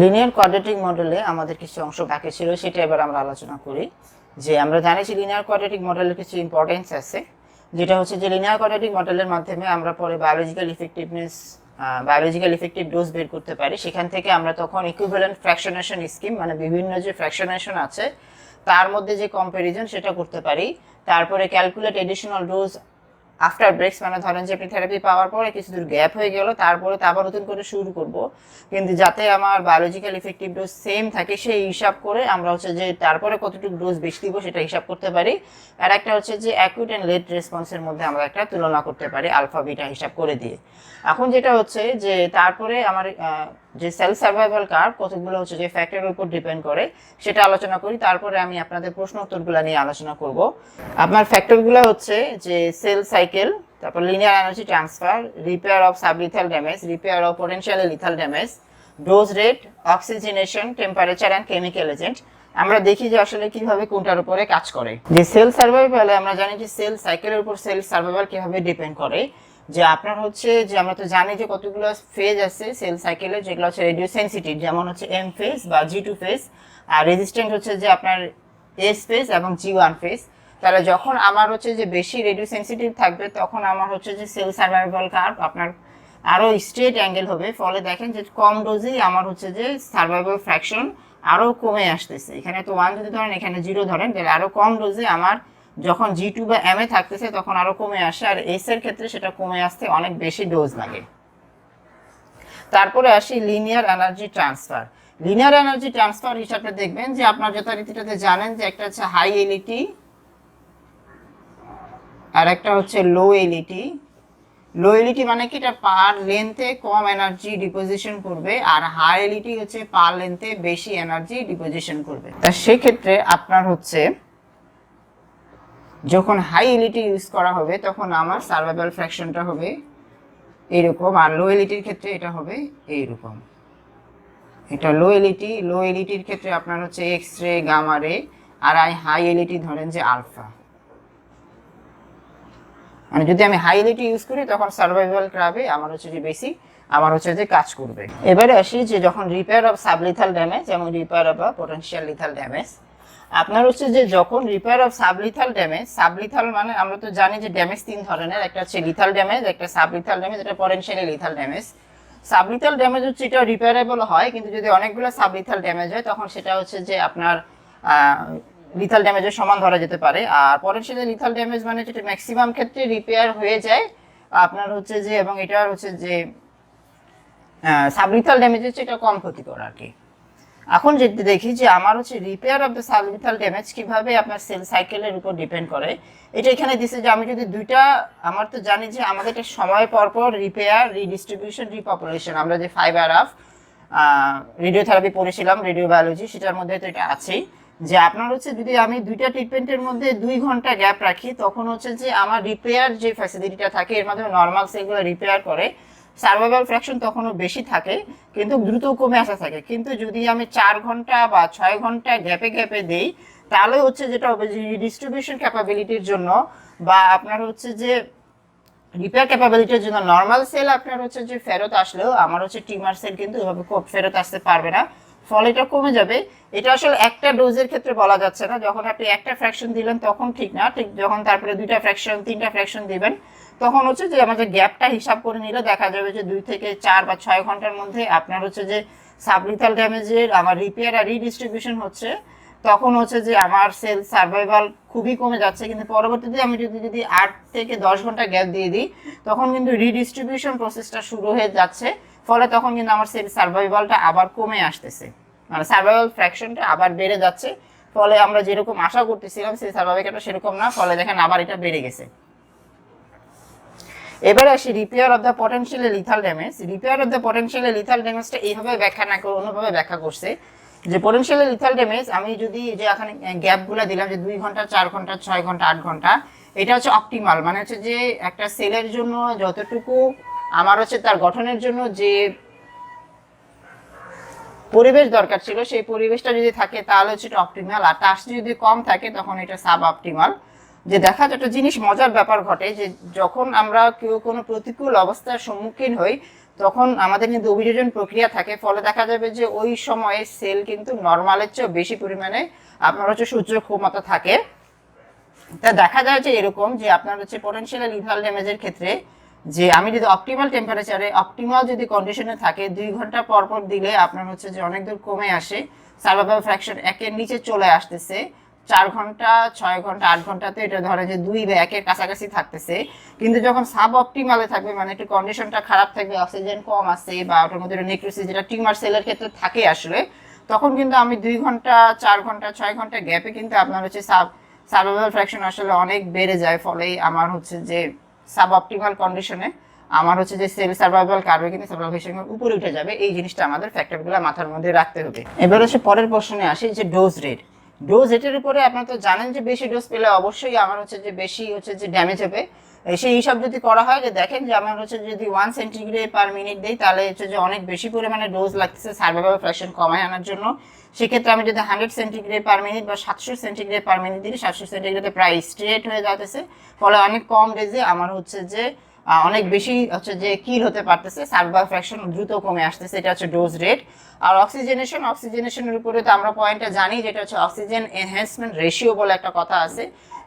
Linear quadratic মডেলে আমাদের কিছু অংশ বাকি ছিল, সেটা এবার আমরা আলোচনা করি। যে আমরা জানি যে লিনিয়ার কোয়াড্রেটিক মডেলের কিছু ইম্পর্টেন্স আছে, যেটা হচ্ছে যে লিনিয়ার কোয়াড্রেটিক মডেলের মাধ্যমে আমরা পরে বায়োলজিক্যাল ইফেক্টিভ ডোজ বের করতে পারি। সেখান থেকে আমরা তখন ইকুইভ্যালেন্ট ফ্র্যাকশনেশন স্কিম, মানে বিভিন্ন যে ফ্র্যাকশনেশন আছে তার মধ্যে যে কম্প্যারিজন সেটা করতে পারি। তারপরে calculate additional dose after breaks, মানে ধরেন যে আপনি থেরাপি পাওয়ার পরে কিছু দূর গ্যাপ হয়ে গেল, তারপরে তো আবার নতুন করে শুরু করব, কিন্তু যাতে আমার বায়োলজিক্যাল ইফেক্টিভ ডোজ সেম থাকে সেই হিসাব করে আমরা হচ্ছে যে তারপরে কতটুকু ডোজ বেশি দিব সেটা হিসাব করতে পারি। আর একটা হচ্ছে যে অ্যাকিউট অ্যান্ড লেট রেসপন্সের মধ্যে আমরা একটা তুলনা করতে পারি আলফা বিটা হিসাব করে দিয়ে। এখন যেটা হচ্ছে যে তারপরে আমার যে সেল সার্ভাইভাল কার্ভ কতগুলো হচ্ছে যে ফ্যাক্টরের উপর ডিপেন্ড করে সেটা আলোচনা করি। তারপরে আমি আপনাদের প্রশ্ন উত্তরগুলো নিয়ে আলোচনা করব। আপনার ফ্যাক্টরগুলো হচ্ছে যে সেল সাইকেল, তারপর linear energy transfer, repair of sublethal damage, repair of potentially lethal damage, dose rate, oxygenation, temperature and chemical agent. আমরা দেখি যে আসলে কিভাবে কোনটার উপরে কাজ করে। যে সেল সার্ভাইভালে আমরা জানি যে সেল সাইকেলের উপর সেল সার্ভাইভাল কিভাবে ডিপেন্ড করে। যে আপনার হচ্ছে যে আমরা তো জানি যে কতগুলো ফেজ আছে সেল সাইকেলে, যেগুলো হচ্ছে রেডিও সেন্সিটিভ, যেমন হচ্ছে এম ফেজ বা G2 ফেজ, আর রেজিস্ট্যান্ট হচ্ছে যে আপনার S ফেজ এবং G1 ফেজ। তাহলে যখন আমার হচ্ছে যে বেশি রেডিও সেন্সিটিভ থাকবে তখন আমার হচ্ছে যে সেল সার্ভাইভাল কার্ভ আপনার আরও স্ট্রেট অ্যাঙ্গেল হবে। ফলে দেখেন যে কম ডোজেই আমার হচ্ছে যে সার্ভাইভাল ফ্র্যাকশন আরও কমে আসতেছে। এখানে তো 1 যদি ধরেন, এখানে 0 ধরেন, তাহলে আরও কম ডোজে আমার যখন G2 বা M এ থাকতেছে তখন আরও কমে আসে, আর S এর ক্ষেত্রে সেটা কমে আসতে অনেক বেশি ডোজ লাগে। তারপরে আসি linear energy transfer. Linear energy transfer হিসাবে দেখবেন যে আপনার যথারীতিটাতে জানেন যে একটা হচ্ছে হাই এলইটি আর একটা হচ্ছে লো এলইটি। লো এলইটি মানে কি, এটা পার লেন্থে কম এনার্জি ডিপোজিশন করবে, আর হাই এলইটি হচ্ছে পার লেন্থে বেশি এনার্জি ডিপোজিশন করবে। তা সেক্ষেত্রে আপনার হচ্ছে যখন হাই এলইটি ইউজ করা হবে তখন আমার সার্ভাইভাল ফ্র্যাকশনটা হবে এইরকম, আর লো এলইটির ক্ষেত্রে এটা হবে এইরকম। এটা লো এলইটির ক্ষেত্রে আপনার হচ্ছে এক্স রে, গামা রে, আর হাই এলইটি ধরেন যে আলফা। মানে যদি আমি হাই এলইটি ইউজ করি তখন সার্ভাইভাল কার্ভে আমার হচ্ছে যে বেশি আমার হচ্ছে যে কাজ করবে। এবারে আসি যে যখন রিপেয়ার অফ সাবলিথাল ড্যামেজ এবং repair of potential lethal damage. আপনার হচ্ছে যে যখন রিপেয়ার অফ সাবলিথাল ড্যামেজ, সাবলিথাল মানে আমরা তো জানি যে ড্যামেজ 3 ধরনের, একটা হচ্ছে লিথাল ড্যামেজ, একটা সাবলিথাল ড্যামেজ, একটা পোটেনশিয়ালি লিথাল ড্যামেজ। সাবলিথাল ড্যামেজ হচ্ছে এটা রিপেয়ারেবল হয়, কিন্তু যদি অনেকগুলো সাবলিথাল ড্যামেজ হয় তখন সেটা হচ্ছে যে আপনার লিথাল ড্যামেজের সমান ধরা যেতে পারে। আর পোটেনশিয়ালি লিথাল ড্যামেজ মানে যেটা ম্যাক্সিমাম ক্ষেত্রে রিপেয়ার হয়ে যায় আপনার হচ্ছে যে, এবং এটা হচ্ছে যে সাবলিথাল ড্যামেজ হচ্ছে এটা কম ক্ষতিকর আর কি। এখন যদি দেখি যে আমার হচ্ছে রিপেয়ার অফ দ্য সাবলিথাল ড্যামেজ কিভাবে আপনার সেল সাইকেলের উপর ডিপেন্ড করে, এটা এখানে দিছে যে আমি যদি দুইটা, আমার তো জানি যে আমাদের একটা সময় পরপর রিপেয়ার, রিডিস্ট্রিবিউশন, রিপপুলেশন, আমরা যে 5R রেডিওথেরাপি পড়েছিলাম রেডিও বায়োলজি, সেটার মধ্যে তো এটা আছেই। যে আপনার হচ্ছে যদি আমি দুইটা ট্রিটমেন্টের মধ্যে 2 ঘন্টা গ্যাপ রাখি তখন হচ্ছে যে আমার রিপেয়ার যে ফ্যাসিলিটিটা থাকে এর মাধ্যমে নর্মাল সেলগুলো রিপেয়ার করে, সার্ভাইভাল ফ্র্যাকশন তখনও বেশি থাকে কিন্তু দ্রুত কমে আসা থাকে। কিন্তু যদি আমি 4 ঘন্টা বা 6 ঘন্টা গ্যাপে দেই তাহলে হচ্ছে যেটা হবে যে রিডিস্ট্রিবিউশন ক্যাপাবিলিটির জন্য বা আপনার হচ্ছে যে রিপেয়ার ক্যাপাবিলিটির জন্য নর্মাল সেল আপনার হচ্ছে যে ফেরত আসলেও আমার হচ্ছে টিউমার সেল কিন্তু এভাবে ফেরত আসতে পারবে না, ফলে এটা কমে যাবে। এটা আসলে একটা ডোজের ক্ষেত্রে বলা যাচ্ছে না, যখন আপনি একটা ফ্র্যাকশন দিলেন তখন ঠিক না, ঠিক যখন তারপরে 2টা ফ্র্যাকশন 3টা ফ্র্যাকশন দিবেন তখন হচ্ছে যে আমাদের গ্যাপটা হিসাব করে নিলে দেখা যাবে যে 2 থেকে 4 বা 6 ঘন্টার মধ্যে আপনার হচ্ছে যে সাবলিথাল ড্যামেজের আমার রিপেয়ার আর রিডিস্ট্রিবিউশন হচ্ছে, তখন হচ্ছে যে আমার সেল সার্ভাইভাল খুবই কমে যাচ্ছে। কিন্তু পরবর্তীতে আমি যদি 8 থেকে 10 ঘন্টা গ্যাপ দিয়ে দিই তখন কিন্তু রিডিস্ট্রিবিউশন প্রসেসটা শুরু হয়ে যাচ্ছে, ফলে তখন কিন্তু আমার সেল সার্ভাইভালটা আবার কমে আসতেছে, মানে সার্ভাইভাল ফ্র্যাকশনটা আবার বেড়ে যাচ্ছে। ফলে আমরা যেরকম আশা করতেছিলাম সেই সার্ভাইভালটা সেরকম না, ফলে দেখেন আবার এটা বেড়ে গেছে। এবারে আসি repair of the potentially lethal damage. Repair of the potentially lethal ড্যামেজটা এইভাবে ব্যাখ্যা না করে অন্যভাবে ব্যাখ্যা করছে যে পোটেনশিয়ালি লিথাল ড্যামেজ আমি যদি যে এখানে গ্যাপগুলো দিলাম যে 2 ঘন্টা, 4 ঘন্টা, 6 ঘন্টা, 8 ঘন্টা, এটা হচ্ছে অপটিমাল, মানে হচ্ছে যে একটা সেলের জন্য যতটুকু আমার হচ্ছে তার গঠনের জন্য যে পরিবেশ দরকার ছিল সেই পরিবেশটা যদি থাকে তাহলে হচ্ছে এটা অপটিমাল, আর তার যদি কম থাকে তখন এটা সাব অপটিমাল। যে দেখা যায় একটা জিনিস মজার ব্যাপার ঘটে যে যখন আমরা কেউ কোনো প্রতিকূল অবস্থার সম্মুখীন হই তখন আমাদের কিন্তু অভিযোজন প্রক্রিয়া থাকে, ফলে দেখা যাবে যে ওই সময়ে সেল কিন্তু নর্মালের চেয়ে বেশি পরিমাণে আপনার হচ্ছে সূর্য ক্ষমতা থাকে। তা দেখা যায় যে এরকম যে আপনার হচ্ছে পোটেনশিয়াল লিথাল ড্যামেজের ক্ষেত্রে যে আমি যদি অপটিমাল টেম্পারেচারে অপটিমাল যদি কন্ডিশনে থাকে 2 ঘন্টা পর পর দিলে আপনার হচ্ছে যে অনেক দূর কমে আসে, সার্ভাইভাল ফ্র্যাকশন 1-এর নিচে চলে আসতেছে, 4 ঘন্টা 6 ঘন্টা 8 ঘন্টাতে এটা ধরে যে 2 বা 1-এর কাছাকাছি থাকতেছে। কিন্তু যখন সাব অপটিমালে থাকবে মানে একটু কন্ডিশনটা খারাপ থাকবে, অক্সিজেন কম আছে বা ওটার মধ্যে নেক্রোসিস যেটা টিউমার সেলের ক্ষেত্রে থাকে আসলে, তখন কিন্তু আমি 2 ঘন্টা 4 ঘন্টা 6 ঘন্টা গ্যাপে কিন্তু আপনার হচ্ছে সার্ভাইভাল ফ্র্যাকশন আসলে অনেক বেড়ে যায়। ফলে আমার হচ্ছে যে সাব অপটিমাল কন্ডিশনে আমার হচ্ছে যে সেল সার্ভাইভাল কার্ভে কিন্তু সার্ভাইভেশনের উপরে উঠে যাবে। এই জিনিসটা আমাদের ফ্যাক্টরগুলো মাথার মধ্যে রাখতে হবে। এবার হচ্ছে পরের প্রশ্নে আসি যে ডোজ রেট। ডোজ রেটের উপরে আপনারা তো জানেন যে বেশি ডোজ পেলে অবশ্যই আমার হচ্ছে যে বেশি হচ্ছে যে ড্যামেজ হবে। সেই হিসাব যদি করা হয় যে দেখেন যে আমার হচ্ছে যদি 1 সেন্টিগ্রেড পার মিনিট দেই তাহলে হচ্ছে যে অনেক বেশি পরিমাণে ডোজ লাগতেছে সার্ভাইভাল ফ্র্যাকশন কমায় আনার জন্য। সেক্ষেত্রে আমি যদি 100 সেন্টিগ্রেড পার মিনিট বা 700 সেন্টিগ্রেড পার মিনিট দিই, 700 সেন্টিগ্রেডে প্রায় স্ট্রেট হয়ে যাচ্ছে, ফলে অনেক কম ডোজে আমার হচ্ছে যে অনেক বেশি হচ্ছে যে কিল হতে পারতেছে, সার্ভাইভাল ফ্র্যাকশন দ্রুত কমে আসতেছে। এটা হচ্ছে ডোজ রেট। আর অক্সিজেনের উপরে তো আমরা পয়েন্টটা জানি, যেটা হচ্ছে অক্সিজেন এনহ্যান্সমেন্ট রেশিও বলে একটা কথা আছে,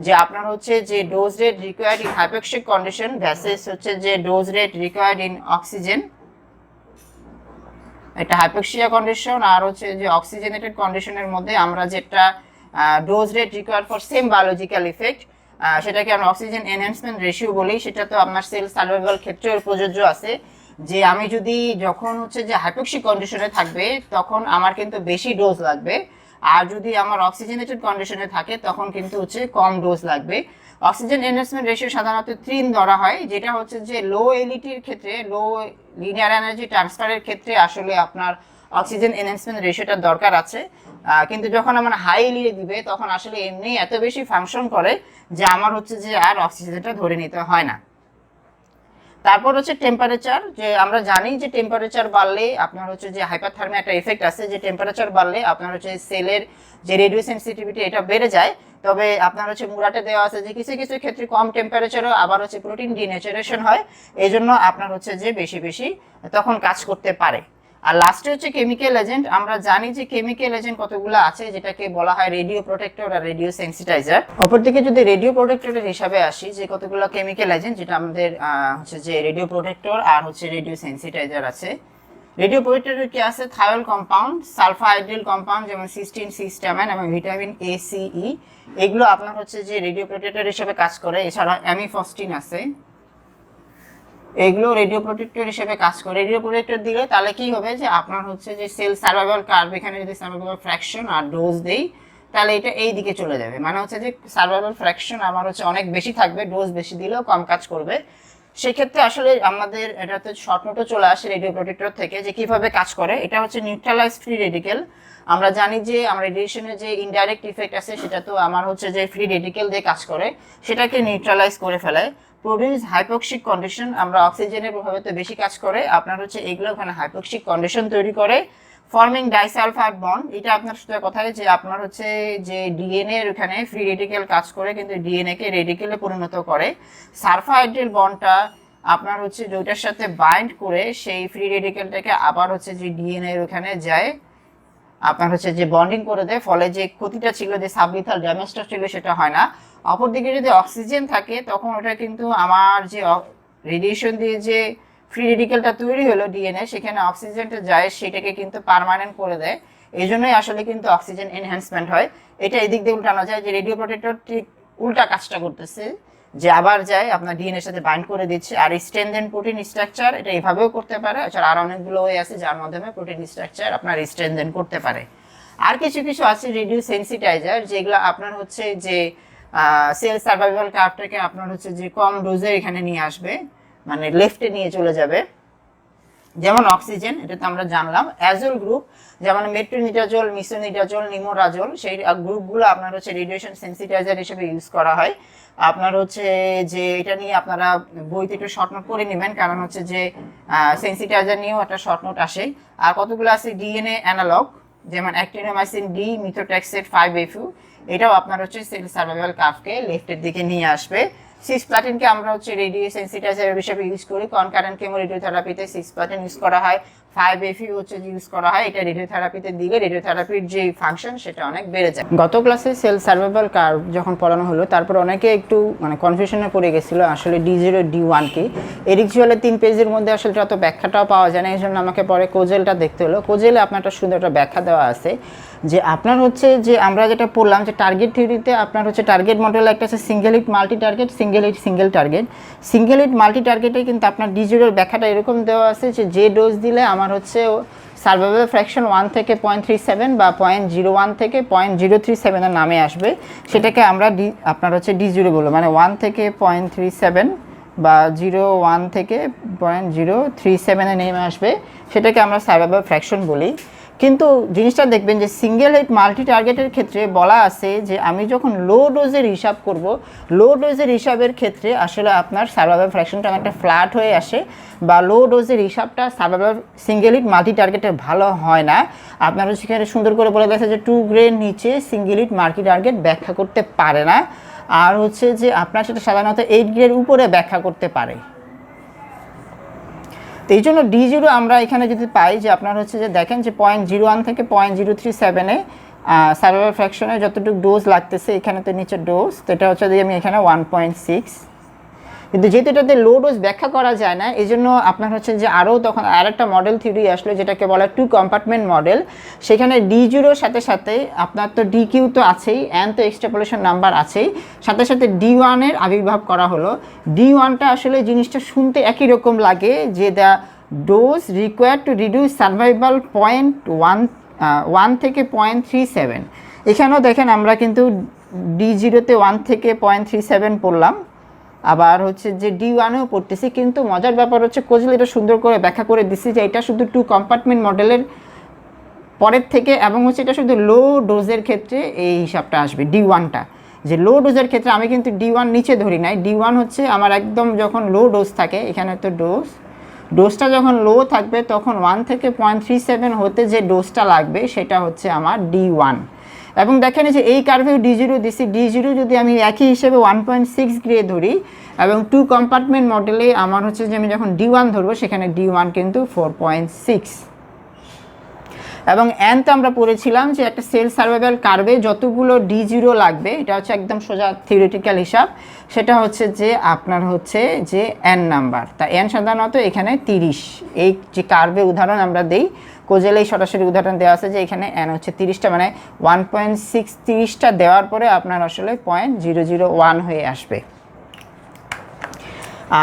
যে আপনার হচ্ছে যে dose rate required in hypoxic condition ভ্যাসেস হচ্ছে যে dose rate required in oxygen, একটা হাইপোক্সিয়া কন্ডিশন আর হচ্ছে যে অক্সিজেনেটেড কন্ডিশনের মধ্যে আমরা যেটা dose rate required for same biological effect সেটাকে আমরা অক্সিজেন এনহ্যান্সমেন্ট রেশিও বলি। সেটা তো আপনার সেল সার্ভাইভাল ক্ষেত্রেও প্রযোজ্য আছে, যে আমি যদি যখন হচ্ছে যে হাইপোক্সিক কন্ডিশনে থাকবে তখন আমার কিন্তু বেশি ডোজ লাগবে, আর যদি আমার অক্সিজেনেটেড কন্ডিশনে থাকে তখন কিন্তু হচ্ছে কম ডোজ লাগবে। অক্সিজেন এনহ্যান্সমেন্ট রেশিও সাধারণত 3 ধরা হয়, যেটা হচ্ছে যে লো এলইটির ক্ষেত্রে, লো লিনিয়ার এনার্জি ট্রান্সফারের ক্ষেত্রে আসলে আপনার অক্সিজেন এনহ্যান্সমেন্ট রেশিওটার দরকার আছে। কিন্তু যখন আমার হাই এলইডি দিবে তখন আসলে এমনি এত বেশি ফাংশন করে যে আমার হচ্ছে যে আর অক্সিজেনটা ধরে নিতে হয় না। তারপর হচ্ছে টেম্পারেচার, যে আমরা জানি যে টেম্পারেচার বাড়লে আপনার হচ্ছে যে হাইপারথার্মিয়া একটা এফেক্ট আছে, যে টেম্পারেচার বাড়লে আপনার হচ্ছে সেলের যে রেডিও সেন্সিটিভিটি এটা বেড়ে যায়। তবে আপনার হচ্ছে মুরাটে দেওয়া আছে যে কিছু কিছু ক্ষেত্রে কম টেম্পারেচারও আবার হচ্ছে প্রোটিন ডিনেচারেশন হয়, এই জন্য আপনার হচ্ছে যে বেশি বেশি তখন কাজ করতে পারে। আর লাস্টে হচ্ছে কেমিক্যাল এজেন্ট। আমরা জানি যে কেমিক্যাল এজেন্ট কতগুলো আছে, যেটাকে বলা হয় রেডিও প্রোটেক্টর আর রেডিও সেন্সিটাইজার। অপরদিকে যদি রেডিও প্রোটেক্টরের হিসাবে আসি, যে কতগুলো কেমিক্যাল এজেন্ট যেটা আমাদের হচ্ছে যে রেডিও প্রোটেক্টর আর হচ্ছে রেডিও সেন্সিটাইজার আছে। রেডিও প্রোটেক্টরের কি আছে? থায়োল কম্পাউন্ড, সালফাহাইড্রিল কম্পাউন্ড যেমন সিস্টিন, সিস্টামিন এবং ভিটামিন এ, সি, ই, এগুলো আপনার হচ্ছে যে রেডিও প্রোটেক্টর হিসেবে কাজ করে। এছাড়া অ্যামিফস্টিন আছে, এগুলো রেডিও প্রোটেক্টর হিসেবে কাজ করে। রেডিও প্রোটেক্টর দিলে তাহলে কি হবে যে আপনার হচ্ছে যে সেল সার্ভাইভাল কার্ভ, এখানে যদি সার্ভাইভাল ফ্র্যাকশন আর ডোজ দেই তাহলে এটা এই দিকে চলে যাবে, মানে হচ্ছে যে সার্ভাইভাল ফ্র্যাকশন আমার হচ্ছে অনেক বেশি থাকবে, ডোজ বেশি দিলেও কম কাজ করবে। সেক্ষেত্রে আসলে আমাদের এটাতে শর্ট নোটও চলে আসে রেডিও প্রোটেক্টর থেকে যে কিভাবে কাজ করে। এটা হচ্ছে নিউট্রালাইজ ফ্রি রেডিকেল। আমরা জানি যে আমরা রেডিয়েশনের যে ইনডাইরেক্ট ইফেক্ট আছে সেটা তো আমার হচ্ছে যে ফ্রি রেডিকেল দিয়ে কাজ করে, সেটাকে নিউট্রালাইজ করে ফেলে। প্রডিউস হাইপোক্সিক কন্ডিশন, আমরা অক্সিজেনের প্রভাবে তো বেশি কাজ করে, আপনার হচ্ছে এগুলো ওখানে হাইপোক্সিক কন্ডিশন তৈরি করে। ফর্মিং ডাইসালফাইড বন্ড, এটা আপনার সাথে কথায় যে আপনার হচ্ছে যে ডিএনএ এর ওখানে ফ্রি রেডিকেল কাজ করে কিন্তু ডিএনএ কে রেডিকেলে পরিণত করে। সালফাহাইড্রিল বন্ডটা আপনার হচ্ছে যেটার সাথে বাইন্ড করে সেই ফ্রি রেডিকেলটাকে আবার হচ্ছে যে ডিএনএ এর ওখানে যায় আপনার হচ্ছে যে বন্ডিং করে দেয়, ফলে যে ক্ষতিটা ছিল, যে সাবলিথাল ড্যামেজটা ছিল সেটা হয় না। অপরদিকে যদি অক্সিজেন থাকে তখন ওটা কিন্তু আমার যে রেডিয়েশন দিয়ে যে ফ্রি রেডিকেলটা তৈরি হলো ডিএনএ, সেখানে অক্সিজেনটা যায় সেটাকে কিন্তু পার্মানেন্ট করে দেয়। এই জন্যই আসলে কিন্তু অক্সিজেন এনহ্যান্সমেন্ট হয়। এটা এদিক দিয়ে উল্টানো যায়, যে রেডিও প্রোটেক্টর ঠিক উল্টা কাজটা করতেছে, যে আবার যায় আপনার ডিএনএ এর সাথে বাইন্ড করে দিচ্ছে। আর স্ট্রেনথেন প্রোটিন স্ট্রাকচার এটা এভাবেও করতে পারে, এছাড়া আর অনেকগুলো ওয়ে আছে যার মাধ্যমে প্রোটিন স্ট্রাকচার আপনার স্ট্রেনথেন করতে পারে। আর কিছু কিছু আছে রেডিও সেন্সিটাইজার, যেগুলো আপনার হচ্ছে যে সেল সার্ভাইভাল কার্ভটাকে আপনার হচ্ছে যে কম ডোজে এখানে নিয়ে আসবে, মানে লেফটে নিয়ে চলে যাবে। যেমন অক্সিজেন, এটা তো আমরা জানলাম। অ্যাজোল গ্রুপ যেমন মেট্রোনিডাজোল, মিসোনিডাজোল, নিমোরাজোল, সেই গ্রুপগুলো আপনার হচ্ছে রেডিয়েশন সেন্সিটাইজার হিসেবে ইউজ করা হয়। আপনার হচ্ছে যে এটা নিয়ে আপনারা বইতে একটু শর্ট নোট করে নেবেন, কারণ হচ্ছে যে সেন্সিটাইজার নিয়েও একটা শর্ট নোট আসে। আর কতগুলো আছে ডিএনএ অ্যানালগ, যেমন অ্যাক্টিনোমাইসিন ডি, মিথোট্রেক্সেট 5FU, এটাও আপনার হচ্ছে সেল সার্ভাইভাল কার্ভকে লেফটের দিকে নিয়ে আসবে। সিসপ্লাটিনকে আমরা হচ্ছে রেডিও সেন্সিটাইজার হিসেবে ইউজ করি। কনকারেন্ট কেমো রেডিওথেরাপিতে সিসপ্লাটিন ইউজ করা হয়, 5FU হচ্ছে ইউজ করা হয়। এটা রেডিওথেরাপিতে দিলে রেডিওথেরাপির যে ফাংশন সেটা অনেক বেড়ে যায়। গত ক্লাসে সেল সার্ভাইভাল কার্ভ যখন পড়ানো হলো, তারপর অনেকে একটু মানে কনফিউশনে পড়ে গেছিল আসলে D0 D1 কি। এরিকচুয়ালে 3 পেজের মধ্যে আসলে যত ব্যাখ্যাটাও পাওয়া যায় না, এই জন্য আমাকে পরে কোজেলটা দেখতে হলো। কোজেলে আপনার একটা সুন্দর একটা ব্যাখ্যা দেওয়া আছে যে আপনার হচ্ছে যে আমরা যেটা পড়লাম যে টার্গেট থিওরিতে আপনার হচ্ছে টার্গেট মডেল একটা আছে single hit multi target, single hit single target. Single hit multi টার্গেটে কিন্তু আপনার D0 এর ব্যাখ্যাটা এরকম দেওয়া আছে যে ডোজ দিলে আমার হচ্ছে সার্ভাইভাল ফ্র্যাকশন 1 থেকে 0.37 বা 0.01 থেকে 0.037 এর নামে আসবে, সেটাকে আমরা আপনার হচ্ছে D0 বলবো। মানে 1 থেকে 0.37 বা 0.1 থেকে 0.037 এ নেমে আসবে, সেটাকে আমরা সার্ভাইভাল ফ্র্যাকশন বলি। কিন্তু জিনিসটা দেখবেন যে সিঙ্গেল হিট মাল্টি টার্গেটের ক্ষেত্রে বলা আছে যে আমি যখন লো ডোজের হিসাব করব, লো ডোজের হিসাবের ক্ষেত্রে আসলে আপনার সার্ভাইভাল ফ্র্যাকশনটা অনেকটা ফ্ল্যাট হয়ে আসে, বা লো ডোজের হিসাবটা সার্ভাইভাল সিঙ্গেল হিট মাল্টি টার্গেটের ভালো হয় না। আপনারা সেখানে সুন্দর করে বলে গেছে যে 2 গ্রেড নিচে সিঙ্গেল হিট মাল্টি টার্গেট ব্যাখ্যা করতে পারে না, আর হচ্ছে যে আপনার সেটা সাধারণত 8 গ্রেড উপরে ব্যাখ্যা করতে পারে। তো এই জন্য D0 আমরা এখানে যদি পাই যে আপনার হচ্ছে যে দেখেন যে 0.01 থেকে 0.037 সার্ভাইভাল ফ্র্যাকশনে যতটুকু ডোজ লাগতেছে, এখানে তো নিচে ডোজ, তো এটা হচ্ছে যে আমি এখানে 1.6। কিন্তু যেহেতু এটাতে লো ডোজ ব্যাখ্যা করা যায় না, এই জন্য আপনার হচ্ছে যে আরও তখন আরেকটা মডেল থিওরি আসলো যেটাকে বলা 2 কম্পার্টমেন্ট মডেল। সেখানে D0 সাথে সাথে আপনার তো DQ তো আছেই, N তো এক্সট্রাপোলেশন নাম্বার আছেই, সাথে সাথে D1 এর আবির্ভাব করা হলো। D1টা আসলে জিনিসটা শুনতে একই রকম লাগে যে the dose required to reduce survival 0.1 থেকে 0.37। এখানেও দেখেন আমরা কিন্তু D0তে 1 থেকে 0.37 পড়লাম, আবার হচ্ছে যে D1এও পড়তেছি। কিন্তু মজার ব্যাপার হচ্ছে কোজেল এটা সুন্দর করে ব্যাখ্যা করে দিচ্ছি যে এটা শুধু 2 কম্পার্টমেন্ট মডেলের পরের থেকে, এবং হচ্ছে এটা শুধু লো ডোজের ক্ষেত্রে এই হিসাবটা আসবে D1টা। যে লো ডোজের ক্ষেত্রে আমি কিন্তু D1 নিচে ধরি নাই, D1 হচ্ছে আমার একদম যখন লো ডোজ থাকে, এখানে তো ডোজটা যখন লো থাকবে তখন 1 থেকে 0.37 হতে যে ডোজটা লাগবে সেটা হচ্ছে আমার D1। এবং দেখেন যে এই কার্ভেও D0 দিছি, D0 যদি আমি একই হিসেবে 1.6 গ্রেড ধরি, এবং 2 কম্পার্টমেন্ট মডেলে আমার হচ্ছে যে আমি যখন D1 ধরবো সেখানে D1 কিন্তু 4.6। এবং N তো আমরা পড়েছিলাম যে একটা সেল সার্ভাইভাল কার্ভে যতগুলো D0 লাগবে, এটা হচ্ছে একদম সোজা থিওরিটিক্যাল হিসাব, সেটা হচ্ছে যে আপনার হচ্ছে যে N নাম্বার। তা N সাধারণত এখানে 30। এই যে কার্ভে উদাহরণ আমরা দেই, কোজেলেই সরাসরি উদাহরণ দেওয়া আছে যে এখানে N হচ্ছে 30টা, মানে 1.6 30টা দেওয়ার পরে আপনার আসলে 0.001 হয়ে আসবে।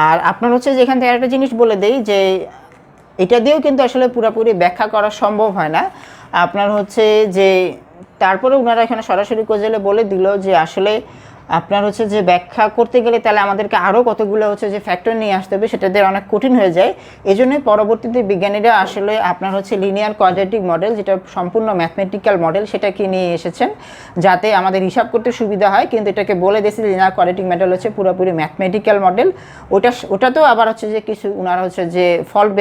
আর আপনার হচ্ছে যে এখান থেকে একটা জিনিস বলে দেই যে এটা দিয়েও কিন্তু আসলে পুরোপুরি ব্যাখ্যা করা সম্ভব হয় না। আপনার হচ্ছে যে তারপরে ওনারা এখানে সরাসরি কোজেলে বলে দিল যে আসলে আপনার হচ্ছে যে ব্যাখ্যা করতে গেলে তাহলে আমাদেরকে আরও কতগুলো হচ্ছে যে ফ্যাক্টর নিয়ে আসতে হবে, সেটা দিয়ে অনেক কঠিন হয়ে যায়। এই জন্যই পরবর্তীতে বিজ্ঞানীরা আসলে আপনার হচ্ছে লিনিয়ার কোয়াড্রেটিক মডেল, যেটা সম্পূর্ণ ম্যাথমেটিক্যাল মডেল, সেটাকে নিয়ে এসেছেন যাতে আমাদের হিসাব করতে সুবিধা হয়। কিন্তু এটাকে বলে দিয়েছে লিনিয়ার কোয়াড্রেটিক মডেল হচ্ছে পুরোপুরি ম্যাথমেটিক্যাল মডেল। ওটাতেও আবার হচ্ছে যে কিছু ওনারা হচ্ছে যে ফল্ট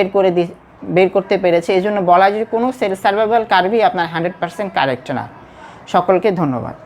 বের করতে পেরেছে। এই জন্য বলা যায় কোনো সেল সার্ভাইভাল কার্ভই আপনার 100% কারেক্ট না। সকলকে ধন্যবাদ।